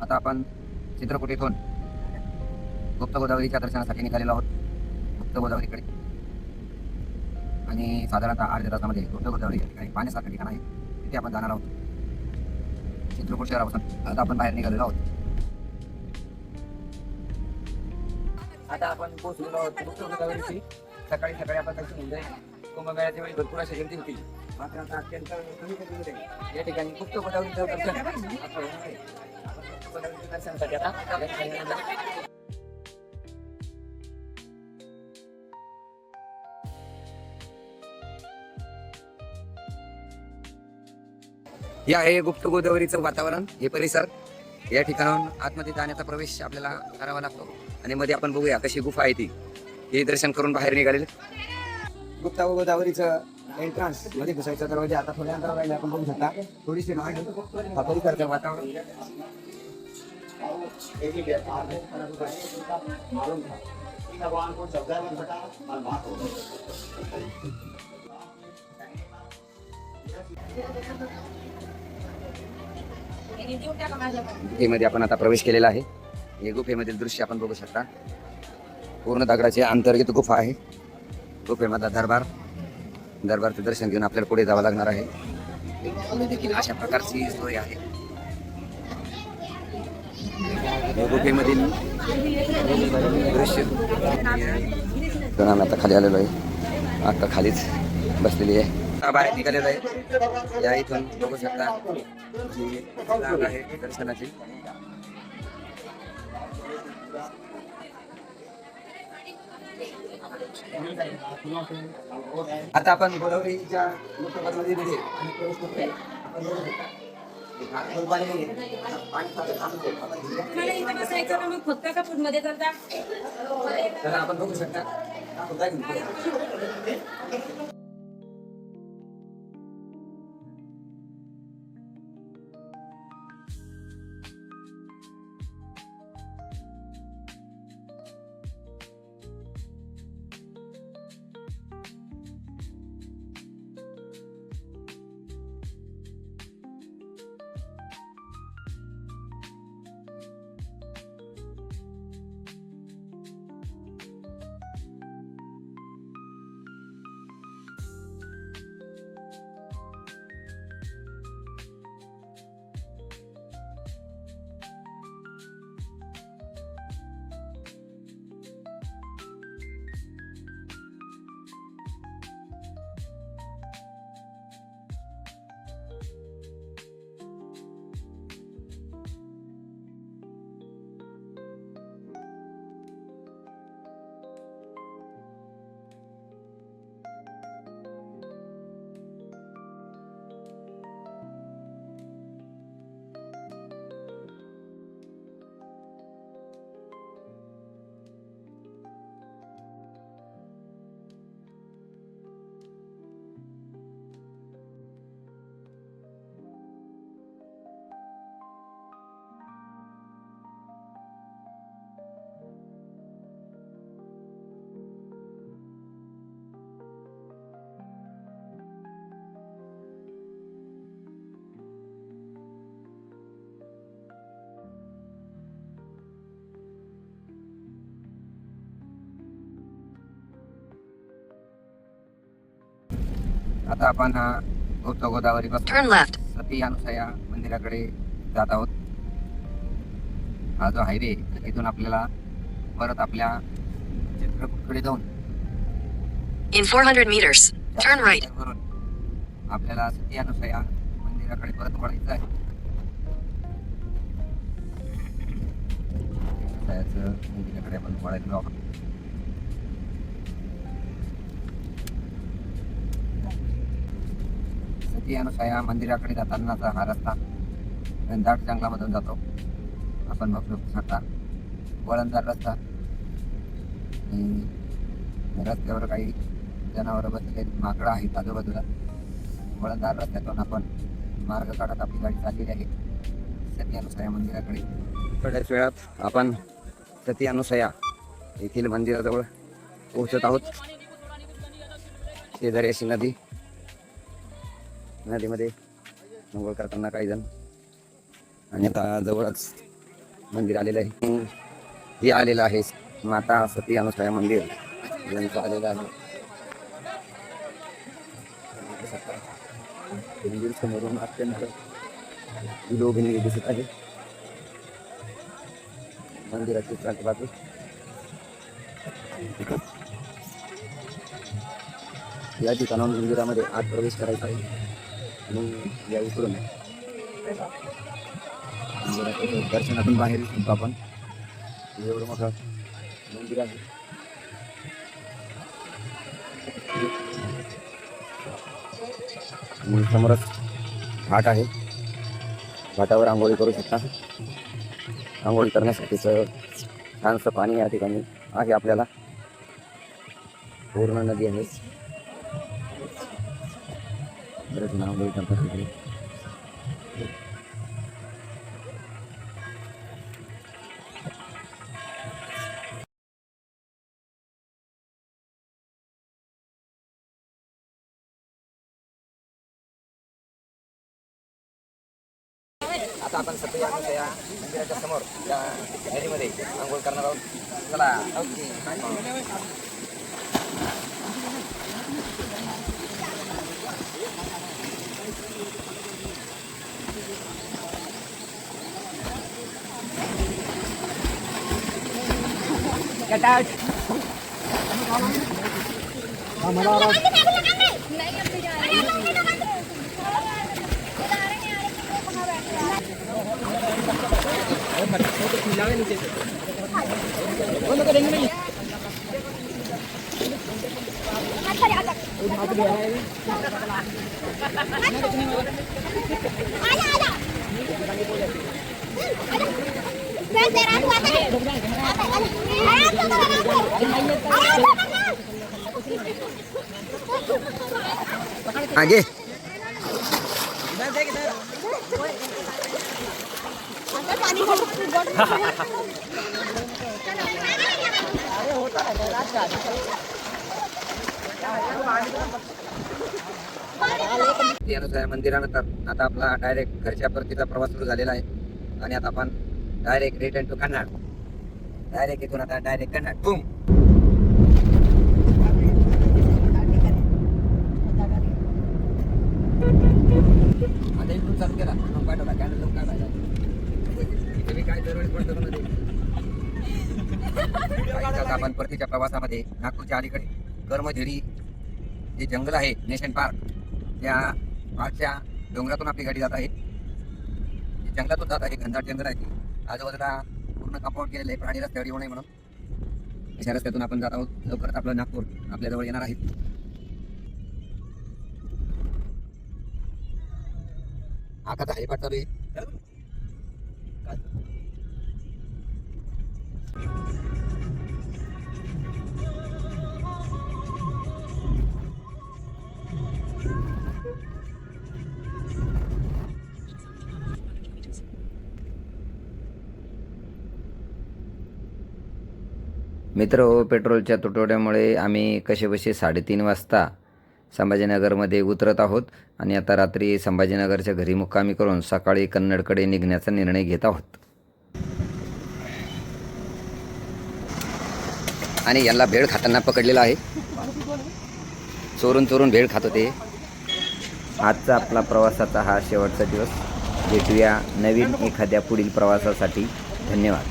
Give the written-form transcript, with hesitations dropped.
आता आपण चित्रकूट येथून गुप्त गोदावरीच्या दर्शनासाठी निघालेलो आहोत गुप्त गोदावरीकडे. आणि साधारणतः अर्ध्या तासामध्ये गुप्त गोदावरी या ठिकाणी पाहण्यासारखं ठिकाण आहे, तिथे आपण जाणार आहोत चित्रकूट शहरापासून. आता आपण बाहेर निघालेलो आहोत. आता आपण पोहोचलेलो आहोत गुप्त गोदावरीची. सकाळी सकाळी आपण दर्शन म्हणजे कुंभमेळ्याच्या वेळी भरपूर अशी गर्दी होती, मात्र आता अत्यंत कमी गर्दीमध्ये या ठिकाणी गुप्त गोदावरीचं दर्शन आपण होणार आहे. गुप्त गोदावरीच्या दर्शनासाठी आता या ठिकाणी निघालेलो आहोत. हे आहे गुप्त गोदावरीचं वातावरण, हे परिसर. या ठिकाणाहून आतमध्ये जाण्याचा प्रवेश आपल्याला करावा लागतो आणि मध्ये आपण बघूया कशी गुफा आहे ती. हे दर्शन करून बाहेर निघालेले. गुप्त गोदावरीचं एंट्रन्स मध्ये घुसायचा दरवाजा आता थोड्या अंतरावर राहिला, आपण बघू शकता. थोडीशी हा परिसरचं वातावरण. गुफेमध्ये आपण आता प्रवेश केलेला आहे. हे गुफेमधील दृश्य आपण बघू शकता. पूर्ण दगडाची अंतर्गत गुफा आहे. गुफेमधला दरबारचं दर्शन घेऊन आपल्याला पुढे जावं लागणार आहे. देखील अशा प्रकारची सोय आहे. गुफेमधील दृश्य आता खाली आलेलो आहे. आता खालीच बसलेली आहे. बाहेर निघालेला आहे. या इथून बघू शकता जी जागा आहे दर्शनाची. आता आपण गोदावरीच्या मुख्यपथमध्ये प्रवेश करतोय. तर आपण बघू शकता. आता आपण गुप्त गोदावरी पासून सती अनुसया मंदिराकडे जात आहोत. हा जो हायवे इथून आपल्याला परत आपल्या चित्रकूटकडे जाऊन In 400 meters, turn right. आपल्याला सती अनुसया मंदिराकडे परत वळायचं आहे. मंदिराकडे आपण वळायला आहोत. सती अनुसया मंदिराकडे जातानाचा हा रस्ता दाट जंगलामधून जातो. आपण बघू शकता वळणदार रस्ता. रस्त्यावर काही जनावर बसलेले माकडं आहेत आजूबाजूला. वळणदार रस्त्यातून आपण मार्ग काढत आपली गाडी चाललेली आहे सती अनुसया मंदिराकडे. थोड्याच वेळात आपण सती अनुसया येथील मंदिराजवळ पोहोचत आहोत. शेजारी अशी नदीमध्ये अंघोळ करताना काही जण. आणि आता जवळच मंदिर आलेलं आहे. हे आलेलं आहे माता सती अनुसया मंदिर यांचं आलेलं आहे. मंदिर समोरून अत्यंत विलोभनीय दिसत आहे. मंदिराची चाक बाजू या ठिकाणाहून मंदिरामध्ये आत प्रवेश करायचा आहे आणि या उतरून दर्शनातून बाहेर येतो आपण. एवढं मोठं मंदिर आहे. आणि समोरच घाट आहे. घाटावर आंघोळी करू शकता. आंघोळी करण्यासाठीचं छानसं पाणी या ठिकाणी आहे. आपल्याला पूर्ण नदी आहे. बरेच आंघोळी करतात तिकडे. आता आपण सत्य या मंदिराच्या समोर या नदीमध्ये आंघोळ करणार आहोत. चला ओके. आगे अनुसया मंदिरानंतर आता आपला डायरेक्ट घरच्या परतीचा प्रवास सुरू झालेला आहे आणि आता आपण direct return to Kannad. Direct इथून आता डायरेक्ट कन्नड. बूम. आता इथून चालू केला मग पाठवला कॅन्डल लावून काय पाहिजे तुम्ही काय दरवेळेस पडतो मध्ये. आपण परतीच्या प्रवासामध्ये नागपूरच्या अलीकडे कर्मझेडी जे जंगल आहे नॅशनल पार्क त्या पार्कच्या डोंगरातून आपली गाडी जात आहे. जंगलातून जात आहे. घनदाट जंगल आहे. आजूबाजूला पूर्ण कंपाऊंड केलेलं आहे प्राणी रस्त्यावर येऊ नये म्हणून. अशा रस्त्यातून आपण जात आहोत. लवकरच आपलं नागपूर आपल्याजवळ येणार आहे. आकाश आहे पाठ चालू आहे. मित्र पेट्रोलच्या तुटवड्यामुळे आम्ही कसेबसे 3:30 वाजता संभाजीनगरमध्ये उतरत आहोत आणि आता रात्री संभाजीनगरच्या घरी मुक्कामी करून सकाळी कन्नडकडे निघण्याचा निर्णय घेत आहोत. आणि यांना भेळ खाताना पकडलेला आहे. चोरून चोरून भेळ खात होते. आजचा आपला प्रवासाचा हा शेवटचा दिवस. भेटूया नवीन एखाद्या पुढील प्रवासासाठी. धन्यवाद.